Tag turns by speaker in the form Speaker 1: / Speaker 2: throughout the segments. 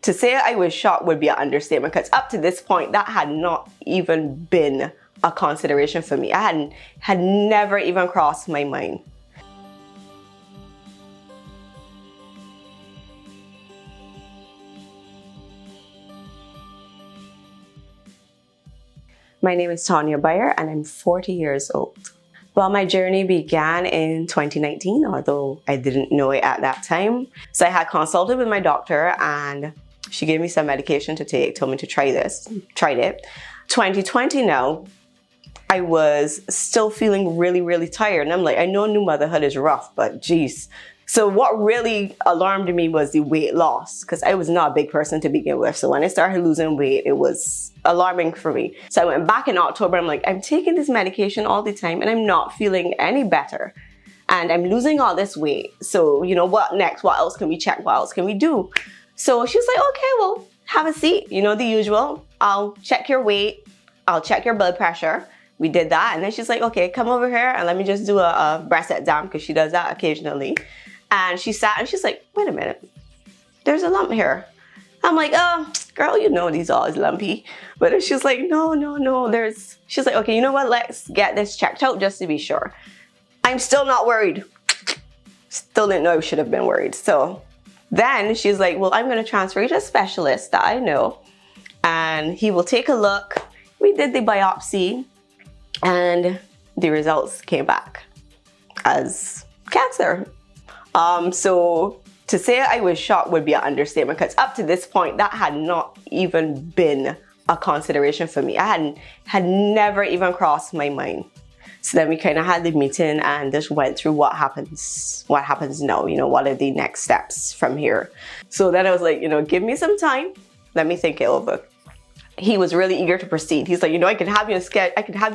Speaker 1: to say I was shocked would be an understatement, because up to this point, that had not even been a consideration for me. I had never even crossed my mind. My name is Tonya Byer and I'm 40 years old. Well, my journey began in 2019, although I didn't know it at that time. So I had consulted with my doctor and she gave me some medication to take, told me to try this, tried it. 2020 now, I was still feeling really, really tired. And I'm like, I know new motherhood is rough, but geez. So what really alarmed me was the weight loss, because I was not a big person to begin with. So when I started losing weight, it was alarming for me. So I went back in October. I'm like, I'm taking this medication all the time and I'm not feeling any better. And I'm losing all this weight. So, you know, what next? What else can we check? What else can we do? So she's like, okay, well, have a seat. You know, the usual. I'll check your weight. I'll check your blood pressure. We did that. And then she's like, okay, come over here and let me just do a breast exam, because she does that occasionally. And she sat and she's like, wait a minute, there's a lump here. I'm like, oh, girl, you know these all is lumpy. But she's like, no, she's like, okay, you know what? Let's get this checked out just to be sure. I'm still not worried. Still didn't know I should have been worried. So then she's like, well, I'm going to transfer you to a specialist that I know. And he will take a look. We did the biopsy and the results came back as cancer. So to say I was shocked would be an understatement, because up to this point, that had not even been a consideration for me. I had never even crossed my mind. So then we kind of had the meeting and just went through what happens now, you know, what are the next steps from here. So then I was like, you know, give me some time. Let me think it over. He was really eager to proceed. He's like, you know, I could have you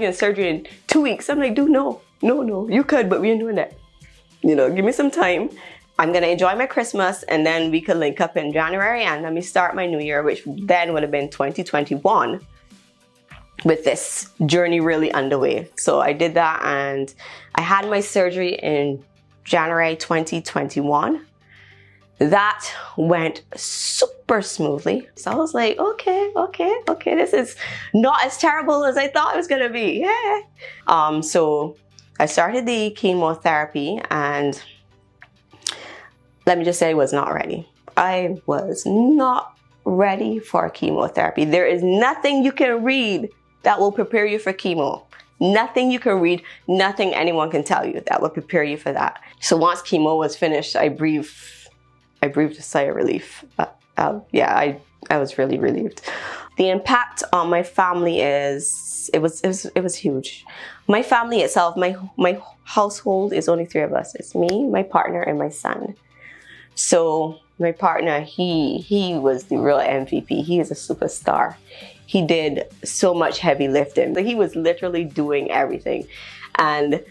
Speaker 1: in surgery in 2 weeks. I'm like, dude, no, you could, but we ain't doing that. You know, give me some time. I'm going to enjoy my Christmas and then we could link up in January and let me start my new year, which then would have been 2021, with this journey really underway. So I did that and I had my surgery in January 2021. That went super smoothly. So I was like, okay, this is not as terrible as I thought it was going to be. Yeah. So I started the chemotherapy and let me just say I was not ready. I was not ready for chemotherapy. There is nothing you can read that will prepare you for chemo. Nothing you can read, nothing anyone can tell you that will prepare you for that. So once chemo was finished, I breathed a sigh of relief. I was really relieved. The impact on my family it was huge. My family itself, my household is only 3 of us. It's me, my partner, and my son. So my partner, he was the real MVP. He is a superstar. He did so much heavy lifting. He was literally doing everything. And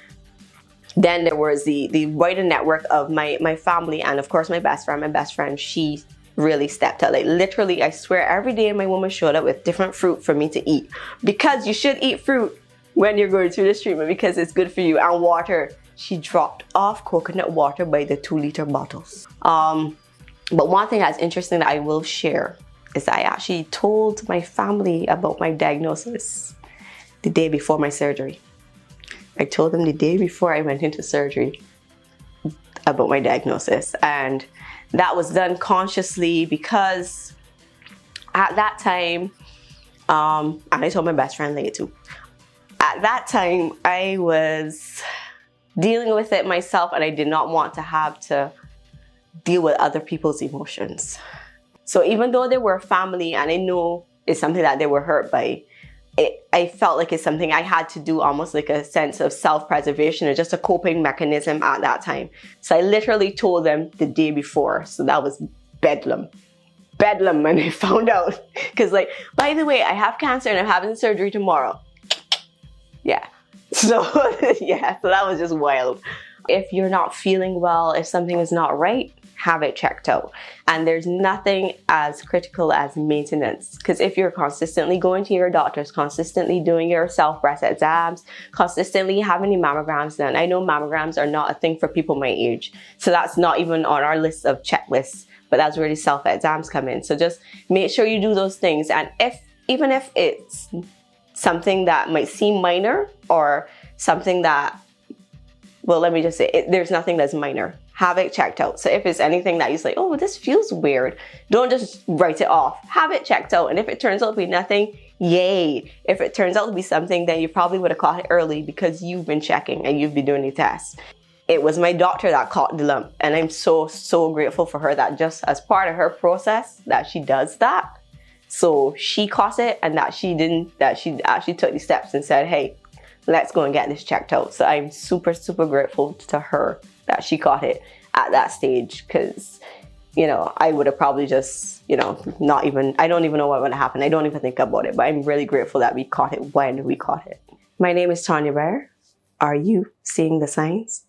Speaker 1: then there was the wider network of my family and of course my best friend, she really stepped up. Like literally, I swear every day my woman showed up with different fruit for me to eat, because you should eat fruit when you're going through this treatment because it's good for you, and water. She dropped off coconut water by the 2-liter bottles. But one thing that's interesting that I will share is I actually told my family about my diagnosis the day before my surgery. I told them the day before I went into surgery about my diagnosis, and that was done consciously because at that time, and I told my best friend later too, at that time I was dealing with it myself and I did not want to have to deal with other people's emotions. So even though they were family and I know it's something that they were hurt by, I felt like it's something I had to do, almost like a sense of self-preservation or just a coping mechanism at that time. So I literally told them the day before. So that was bedlam when they found out. Because like, by the way, I have cancer and I'm having surgery tomorrow. Yeah. So yeah, so that was just wild. If you're not feeling well, if something is not right, have it checked out. And there's nothing as critical as maintenance, because if you're consistently going to your doctors, consistently doing your self-breast exams, consistently having your mammograms done. I know mammograms are not a thing for people my age, so that's not even on our list of checklists, but that's where the self-exams come in. So just make sure you do those things. And even if it's something that might seem minor, or something that, well, let me just say, there's nothing that's minor. Have it checked out. So if it's anything that you say, oh, this feels weird, don't just write it off. Have it checked out. And if it turns out to be nothing, yay. If it turns out to be something, then you probably would have caught it early because you've been checking and you've been doing the tests. It was my doctor that caught the lump, and I'm so grateful for her that just as part of her process that she does that. So she caught it, and that she actually took the steps and said, hey, let's go and get this checked out. So I'm super grateful to her that she caught it at that stage, because, you know, I would have probably just, you know, I don't even know what would have happened. I don't even think about it, but I'm really grateful that we caught it when we caught it. My name is Tonya Byer. Are you seeing the signs?